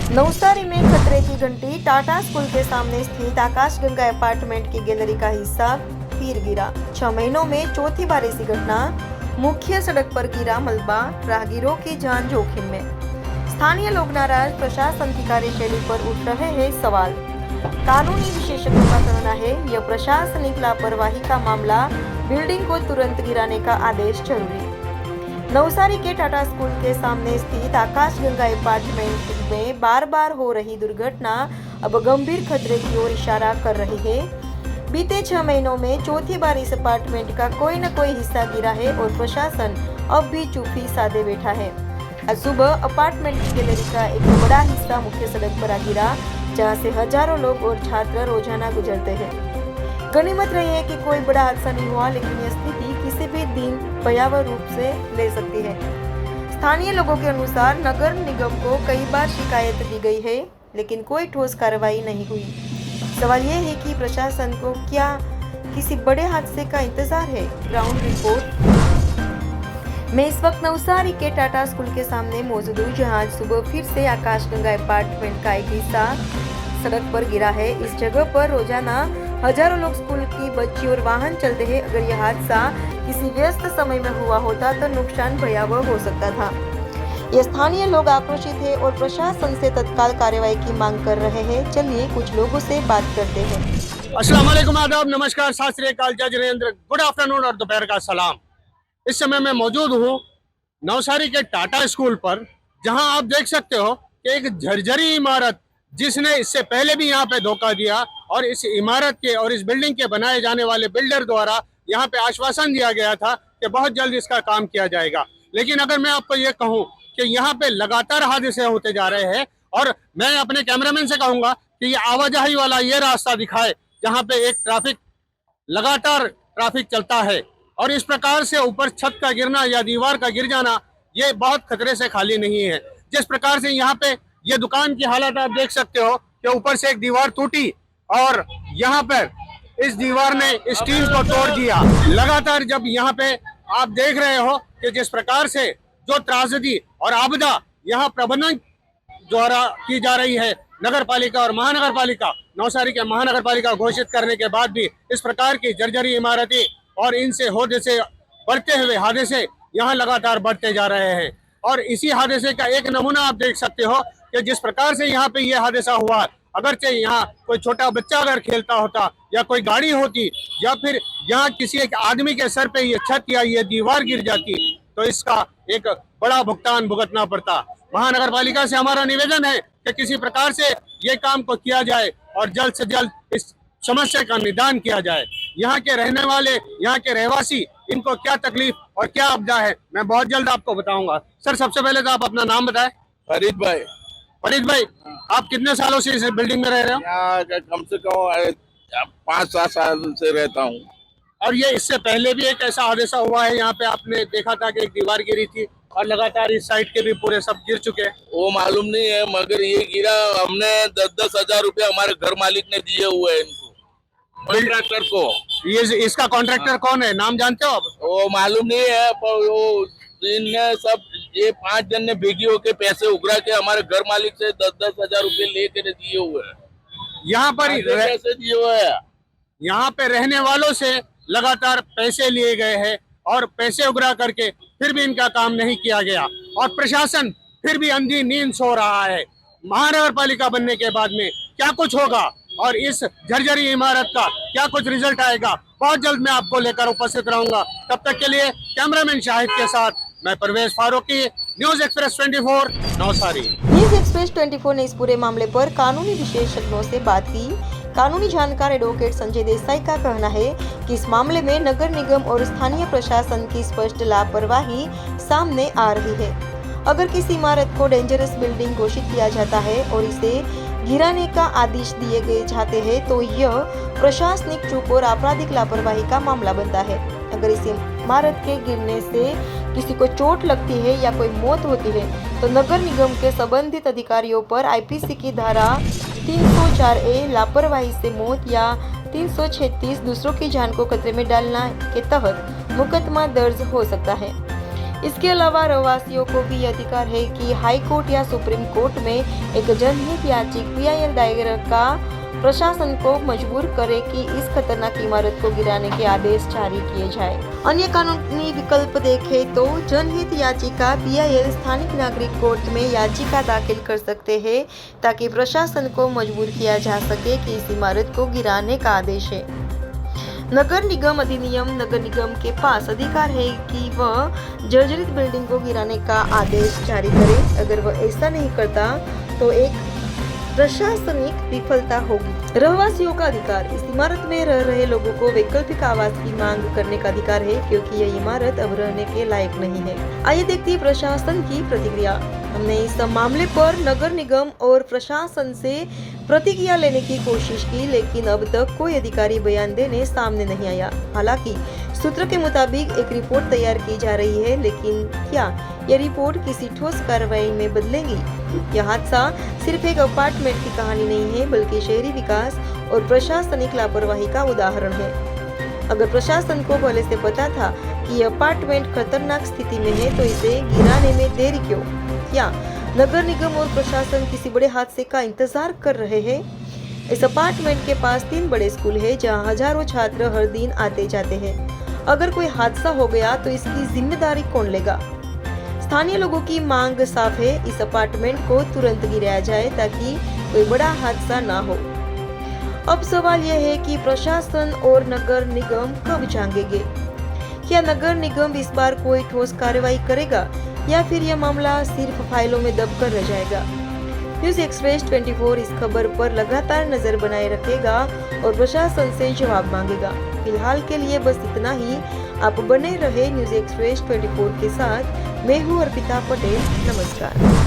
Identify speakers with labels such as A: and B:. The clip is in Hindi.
A: नवसारी में खतरे की घंटी। टाटा स्कूल के सामने स्थित आकाशगंगा अपार्टमेंट की गैलरी का हिस्सा फिर गिरा। 6 महीनों में चौथी बार ऐसी घटना। मुख्य सड़क पर गिरा मलबा, राहगीरों की जान जोखिम में। स्थानीय लोग नाराज, प्रशासन की कार्यशैली पर उठ रहे हैं सवाल। कानूनी विशेषज्ञों का कहना है यह प्रशासनिक लापरवाही का मामला, बिल्डिंग को तुरंत गिराने का आदेश जरूरी। नवसारी के टाटा स्कूल के सामने स्थित आकाशगंगा अपार्टमेंट में बार बार हो रही दुर्घटना अब गंभीर खतरे की ओर इशारा कर रही है। बीते 6 महीनों में चौथी बार इस अपार्टमेंट का कोई न कोई हिस्सा गिरा है और प्रशासन अब भी चुप्पी साधे बैठा है। आज सुबह अपार्टमेंट की गैलरी का एक बड़ा हिस्सा मुख्य सड़क पर आ गिरा, जहां से हजारों लोग और छात्र रोजाना गुजरते हैं। गनीमत रही है कि कोई बड़ा हादसा नहीं हुआ, लेकिन यह स्थिति किसी भी दिन भयावह रूप से ले सकती है। स्थानीय लोगों के अनुसार नगर निगम को कई बार शिकायत दी गई है, लेकिन कोई ठोस कार्रवाई नहीं हुई। सवाल यह है कि प्रशासन को क्या किसी बड़े हादसे का इंतजार है। Ground report. मैं इस वक्त नवसारी के टाटा स्कूल के सामने मौजूद हूँ, जहाँ आज सुबह फिर से आकाशगंगा अपार्टमेंट का एक हिस्सा सड़क पर गिरा है। इस जगह पर रोजाना हजारों लोग स्कूल की बच्ची और वाहन चलते हैं। अगर यह हादसा किसी व्यस्त समय में हुआ होता तो नुकसान भयावह हो सकता था। ये स्थानीय लोग आक्रोशित हैं और प्रशासन से तत्काल कार्रवाई की मांग कर रहे हैं। चलिए कुछ लोगों से बात करते हैं।
B: अस्सलाम वालेकुम, आदाब, नमस्कार, सत श्री अकाल, जय जिनेंद्र, गुड आफ्टरनून और दोपहर का सलाम। इस समय मैं मौजूद हूँ नवसारी के टाटा स्कूल पर, जहां आप देख सकते हो कि एक झरझरी इमारत, जिसने इससे पहले भी यहाँ पे धोखा दिया, और इस इमारत के और इस बिल्डिंग के बनाए जाने वाले बिल्डर द्वारा यहाँ पे आश्वासन दिया गया था कि बहुत जल्द इसका काम किया जाएगा। लेकिन अगर मैं आपको ये कहूँ कि यहाँ पे लगातार हादसे होते जा रहे हैं, और मैं अपने कैमरामैन से कहूंगा कि ये आवाजाही वाला ये रास्ता दिखाए जहाँ पे एक लगातार ट्रैफिक चलता है, और इस प्रकार से ऊपर छत का गिरना या दीवार का गिर जाना ये बहुत खतरे से खाली नहीं है। जिस प्रकार से यहाँ पे ये दुकान की हालत आप देख सकते हो कि ऊपर से एक दीवार टूटी और यहाँ पर इस दीवार ने स्टील को तोड़ दिया। लगातार जब यहाँ पे आप देख रहे हो कि जिस प्रकार से जो त्रासदी और आपदा यहाँ प्रबंधन द्वारा की जा रही है, नगर पालिका और महानगर पालिका, नवसारी के महानगर पालिका घोषित करने के बाद भी इस प्रकार की जर्जरी इमारतें और इनसे हादसे बढ़ते हुए हादसे यहाँ लगातार बढ़ते जा रहे हैं। और इसी हादसे का एक नमूना आप देख सकते हो कि जिस प्रकार से यहाँ पे ये हादसा हुआ, अगरचे यहाँ कोई छोटा बच्चा अगर खेलता होता या कोई गाड़ी होती या फिर यहाँ किसी एक आदमी के सर पे ये छत या ये दीवार गिर जाती तो इसका एक बड़ा भुगतान भुगतना पड़ता। महानगर पालिका से हमारा निवेदन है कि किसी प्रकार से ये काम को किया जाए और जल्द से जल्द इस समस्या का निदान किया जाए। यहाँ के रहने वाले, यहाँ के रहवासी, इनको क्या तकलीफ और क्या आपदा है, मैं बहुत जल्द आपको बताऊंगा। सर, सबसे पहले तो आप अपना नाम बताएं।
C: फरीद भाई।
B: फरीद भाई, आप कितने सालों से इस बिल्डिंग में रह रहे हो?
C: यहाँ कम से कम 5-7 साल से रहता हूँ।
B: और ये इससे पहले भी एक ऐसा हादसा हुआ है यहाँ पे, आपने देखा था कि एक दीवार गिरी थी और लगातार इस साइड के भी पूरे सब गिर चुके हैं?
C: वो मालूम नहीं है, मगर ये गिरा, हमने 10-10 हजार रुपए हमारे घर मालिक ने दिए हुए हैं इनको, कॉन्ट्रैक्टर को।
B: ये इसका कॉन्ट्रैक्टर कौन है, नाम जानते हो आप?
C: वो मालूम नहीं है, पर वो इनने सब ये 5 जन ने भेगी होके पैसे उगरा के हमारे घर मालिक से 10-10 हजार रुपए लेके दिए हुए हैं।
B: यहाँ पर
C: पैसे दिए हुए हैं।
B: यहाँ पे रहने वालों से लगातार पैसे लिए गए हैं और पैसे उगरा करके फिर भी इनका काम नहीं किया गया, और प्रशासन फिर भी अंधी नींद सो रहा है। महानगर पालिका बनने के बाद में क्या कुछ होगा और इस जर्जरी इमारत का क्या कुछ रिजल्ट आएगा, बहुत जल्द मैं आपको लेकर उपस्थित रहूंगा। तब तक के लिए कैमरामैन शाहिद के साथ मैं Parvez Farooqui, news express 24 Navsari.
A: News express 24 ने इस पूरे मामले पर कानूनी विशेषज्ञों से बात की। कानूनी जानकार एडवोकेट संजय देसाई का कहना है कि इस मामले में नगर निगम और स्थानीय प्रशासन की स्पष्ट लापरवाही सामने आ रही है। अगर किसी इमारत को डेंजरस बिल्डिंग घोषित किया जाता है और इसे गिराने का आदेश दिए गए जाते हैं तो यह प्रशासनिक चूक और आपराधिक लापरवाही का मामला बनता है। अगर इस इमारत के गिरने से किसी को चोट लगती है या कोई मौत होती है तो नगर निगम के संबंधित अधिकारियों पर आईपीसी की धारा 304A लापरवाही से मौत या 336 दूसरों की जान को खतरे में डालना के तहत मुकदमा दर्ज हो सकता है। इसके अलावा रहवासियों को भी यह अधिकार है कि हाई कोर्ट या सुप्रीम कोर्ट में एक जनहित याचिका PIL दायर का प्रशासन को मजबूर करे कि इस खतरनाक इमारत को गिराने के आदेश जारी किए जाए। अन्य कानूनी विकल्प देखें तो जनहित याचिका PIL स्थानिक नागरिक कोर्ट में याचिका दाखिल कर सकते हैं ताकि प्रशासन को मजबूर किया जा सके कि इस इमारत को गिराने का आदेश है। नगर निगम अधिनियम नगर निगम के पास अधिकार है कि वह जर्जरित बिल्डिंग को गिराने का आदेश जारी करे। अगर वह ऐसा नहीं करता तो एक प्रशासनिक विफलता होगी। रहवासियों का अधिकार, इस इमारत में रह रहे लोगों को वैकल्पिक आवास की मांग करने का अधिकार है क्योंकि यह इमारत अब रहने के लायक नहीं है। आइए देखते हैं प्रशासन की प्रतिक्रिया। हमने इस मामले पर नगर निगम और प्रशासन से प्रतिक्रिया लेने की कोशिश की, लेकिन अब तक कोई अधिकारी बयान देने सामने नहीं आया। हालांकि सूत्र के मुताबिक एक रिपोर्ट तैयार की जा रही है, लेकिन क्या यह रिपोर्ट किसी ठोस कार्रवाई में बदलेगी? यह हादसा सिर्फ एक अपार्टमेंट की कहानी नहीं है, बल्कि शहरी विकास और प्रशासनिक लापरवाही का उदाहरण है। अगर प्रशासन को पहले से पता था कि यह अपार्टमेंट खतरनाक स्थिति में है, तो इसे गिराने में देरी क्यों? क्या नगर निगम और प्रशासन किसी बड़े हादसे का इंतजार कर रहे हैं? इस अपार्टमेंट के पास 3 बड़े स्कूल हैं, जहां हजारों छात्र हर दिन आते जाते हैं। अगर कोई हादसा हो गया तो इसकी जिम्मेदारी कौन लेगा? स्थानीय लोगों की मांग साफ है, इस अपार्टमेंट को तुरंत गिराया जाए ताकि कोई बड़ा हादसा ना हो। अब सवाल यह है कि प्रशासन और नगर निगम कब जागेंगे? क्या नगर निगम इस बार कोई ठोस कार्रवाई करेगा या फिर यह मामला सिर्फ फाइलों में दबकर रह जाएगा? न्यूज़ एक्सप्रेस 24 इस खबर पर लगातार नजर बनाए रखेगा और प्रशासन से जवाब मांगेगा। फिलहाल के लिए बस इतना ही। आप बने रहे न्यूज़ एक्सप्रेस 24 के साथ। मैं हूँ अर्पिता पटेल। नमस्कार।